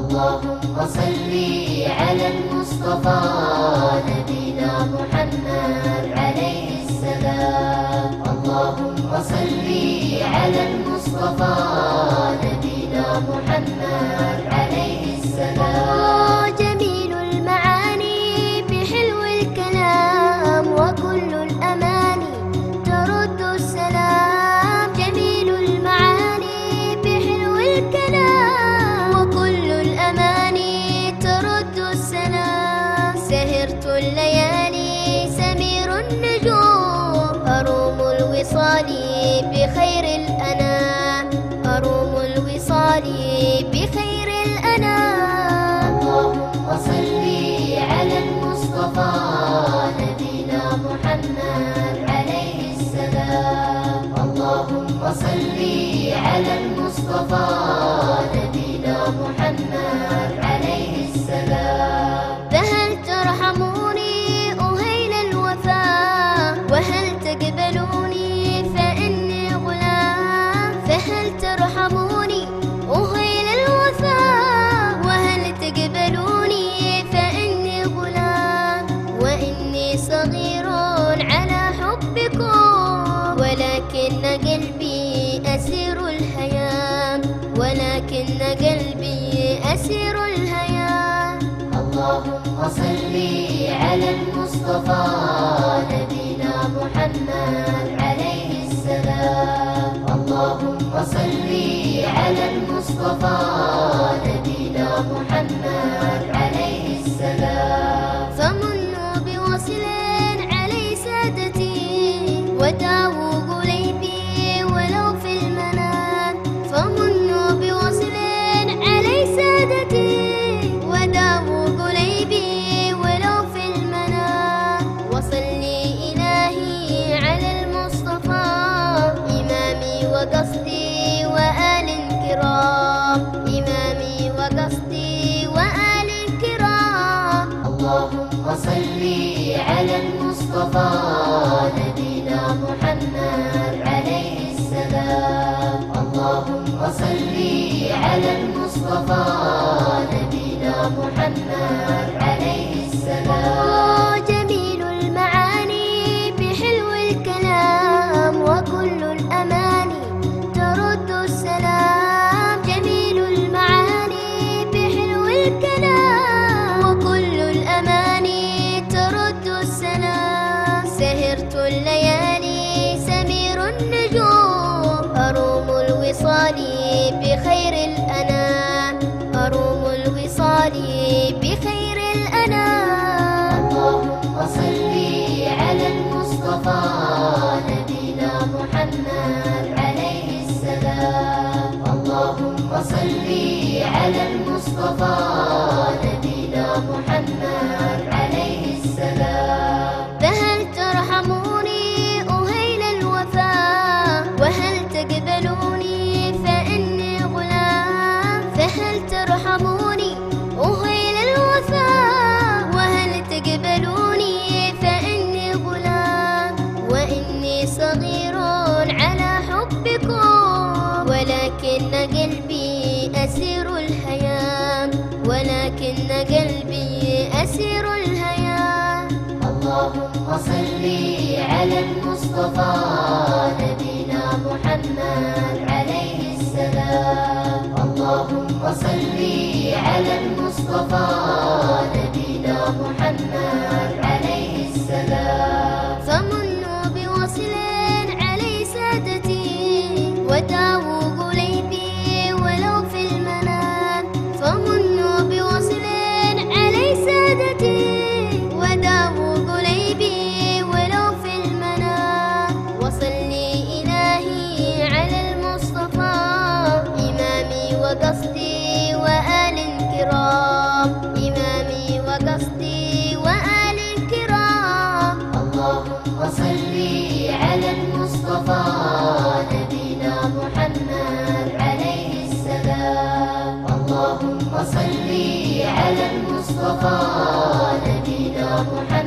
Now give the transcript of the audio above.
اللهم صل على المصطفى نبينا محمد عليه السلام. اللهم صل على المصطفى نبينا محمد عليه السلام. جميل المعاني بحلو الكلام وكل الأماني ترد السلام. جميل المعاني بحلو الكلام وكل الأماني ترد السلام. سهرت الليالي سمير النجوم أروم الوصال بخير الأنام. أروم الوصال بخير الأنام. اللهم صل على المصطفى نبينا محمد عليه السلام. اللهم صل على المصطفى نبينا محمد عليه السلام. فهل ترحموني أهيل الوفاء وهل تقبلوني فإني غلام. فهل ترحموني أهيل الوفاء وهل تقبلوني فإني غلام. وإني صغير على حبكم ولكن قلبي أسير الهيام. ولكن قلبي أسير الهيام. اللهم صل على المصطفى نبينا محمد عليه السلام. اللهم صل على المصطفى نبينا محمد عليه السلام. فمنوا بوصل علي سادتي وداووا قليبي ولو في المنام. فمنوا بوصل علي سادتي وداووا قليبي ولو في المنام. وصلي إلهي على المصطفى إمامي وقصدي وآل كرام. إمامي وقصدي وآل كرام. اللهم صل على المصطفى نبينا محمد عليه السلام. اللهم صل على المصطفى نبينا محمد عليه السلام. جميل المعاني بحلو الكلام وكل الأماني ترد السلام. جميل المعاني بحلو الكلام وكل الأماني ترد السلام. سهرت الليالي سمير النجوم أروم الوصال بخير الأنام. أروم الوصال بخير الأنام. اللهم صل على المصطفى نبينا محمد عليه السلام. اللهم صل على المصطفى نبينا محمد عليه السلام. فهل ترحموني أهيل الوفاء وهل تقبلوني فإني غلام. فهل ترحموني أهيل الوفاء وهل تقبلوني فإني غلام. وإني صغير على حبكم ولكن قلبي أسير الهيام. ولكن قلبي أسير الهيام. اللهم صل على المصطفى نبينا محمد عليه السلام. اللهم صل على المصطفى نبينا محمد عليه السلام. فمنوا بوصل علي سادتي وداووا قليبي ولو في المنام. فمنوا بوصل علي سادتي وداووا قليبي ولو في المنام. وصلي إلهي على المصطفى إمامي وقصدي وآل كرام. إمامي وقصدي وآل كرام. اللهم صل على المصطفى نبينا محمد عليه السلام. اللهم صل على المصطفى نبينا محمد